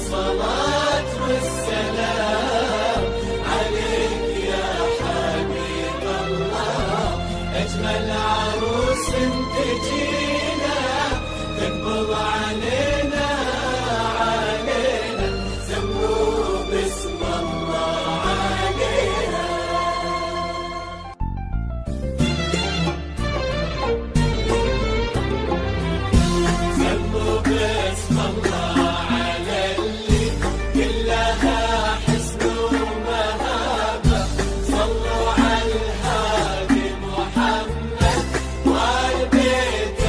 الصلاة والسلام عليك يا حبيب الله. أجمل عروس تجينا تنبض علينا علينا، سموا باسم الله علينا. سموا باسم الله على اللي كلها حسن ومهابة. صلوا على الهادي محمد والبيت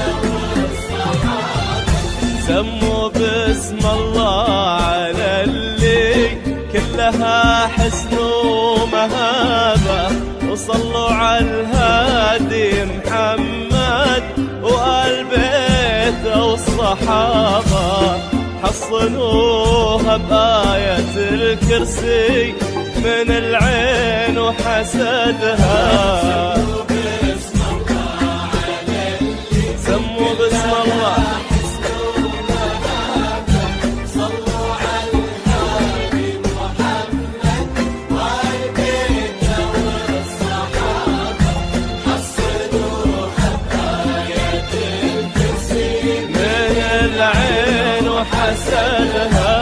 والصحابة. سموا باسم الله على اللي كلها حسن ومهابة، وصلوا على الهادي محمد وآل بيته والصحابة. حصنوها بآية الكرسي من العين وحسدها. سموا باسم الله العين وحسدها.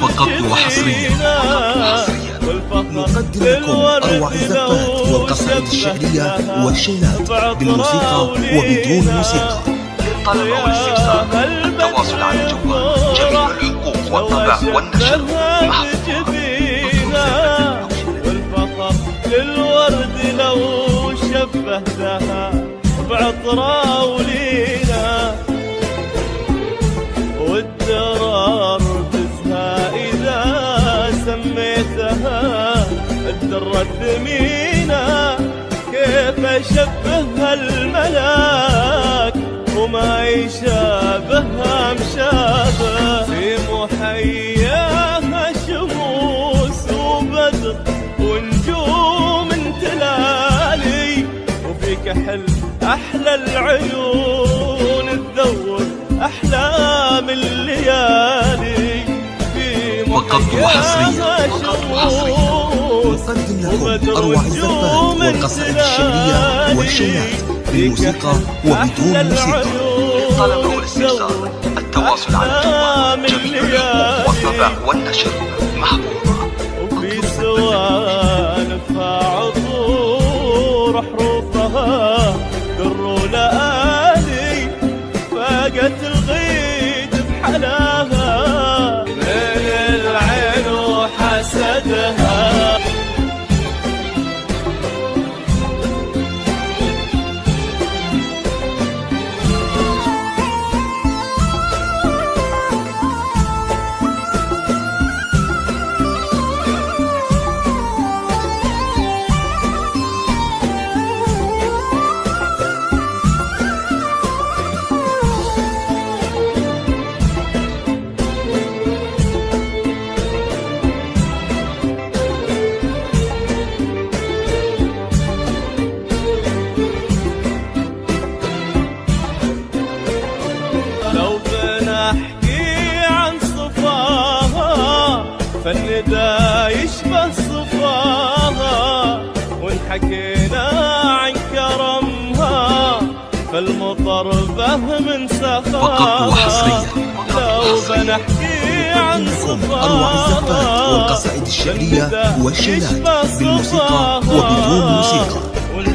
فقط وحصريا نقدم لكم أروع الزفات والقصائد الشعرية والشيلات بالموسيقى وبدون موسيقى. للطلب والاستفسار التواصل على الجوال. جميع الحقوق والطبع والنشر محفوظة. والفخر للورد لو شبهتها بعطرة ولينا، والدرار بزها إذا سميتها الدرة الثمينة. كيف أشبهها الملاك وما يشابهها مشابه. في محياها شموس وبدر ونجوم تلالي، وفي كحل أحلى العيون تذوب أحلام الليالي. في محياها شموس نقدم لكم أروع الزفات والقصائد الشعرية والشيلات بالموسيقى وبدون موسيقى. للطلب والاستفسار التواصل على الجوال. جميع الحقوق والطبع والنشر محفوظة. وفي سوالفها عطور حروفها در لآلي، فاقت الغيد بحلاها من العين وحسدها. حكينا عن كرمها فالمطربة من سخاها لو بنحكي عن صفاها والقصائد الشعرية والشيلات بالموسيقى وبدون موسيقى.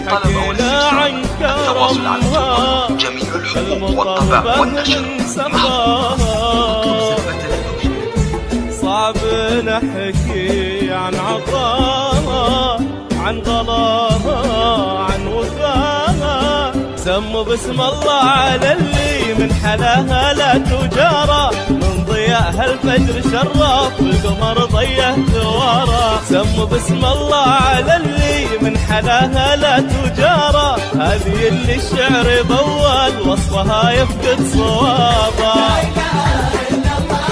حكينا عن كرمها جميع الحقوق والطبع والنشر صعب نحكي عن عطاها عن غلاها عن وفاها سموا باسم الله على اللي من حلاها لا تجارى من ضياءها الفجر شرف والقمر ضيه ثوارى سموا باسم الله على اللي من حلاها لا تجارى هذه اللي الشعر بول وصفها يفقد صوابا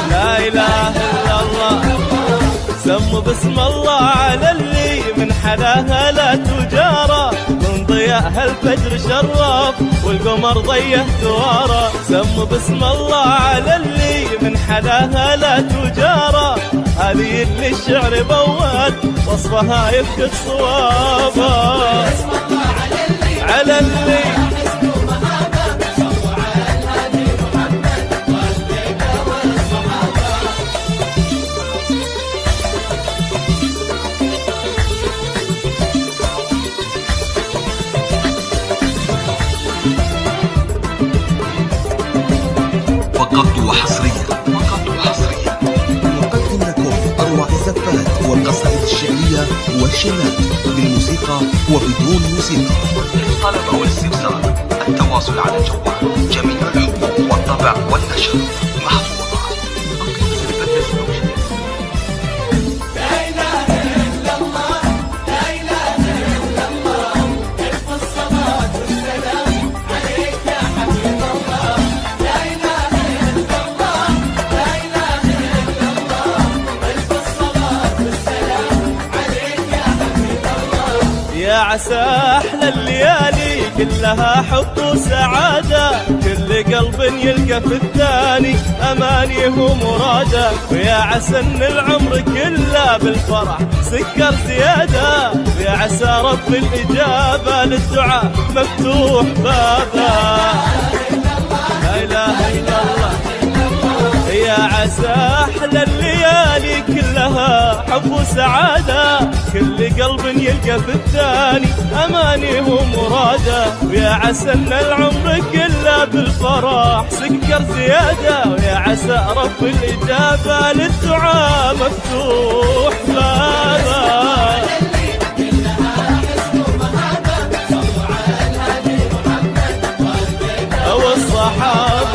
لا إله إلا الله سموا باسم الله على اللي من حلاها لا تجارى من ضياءها الفجر شرف والقمر ضيه ثوارى سموا باسم الله على اللي من حلاها لا تجارى هذه اللي الشعر بول وصفها يفقد صوابا على اللي فقط وحصريا نقدم لكم أروع الزفات والقصائد الشعرية والشيلات بالموسيقى وبدون موسيقى. للطلب أو الاستفسار التواصل على الجوال جميع الحقوق والطبع والنشر محفوظة. يا عسى أحلى الليالي كلها حب وسعادة كل قلب يلقى في الثاني أمانيه ومراده ويا عسى إن العمر كله بالفرح سكر زيادة ويا عسى رب الإجابة للدعاء مفتوح بابا لا إله إلا الله يا عسى أحلى الليالي كلها حب وسعادة كل قلب يلقى في الثاني أمانيه ومراده ويا عسى إن العمر كله بالفرح سكر زيادة ويا عسى رب الإجابة للدعاء مفتوح بابا والصحابة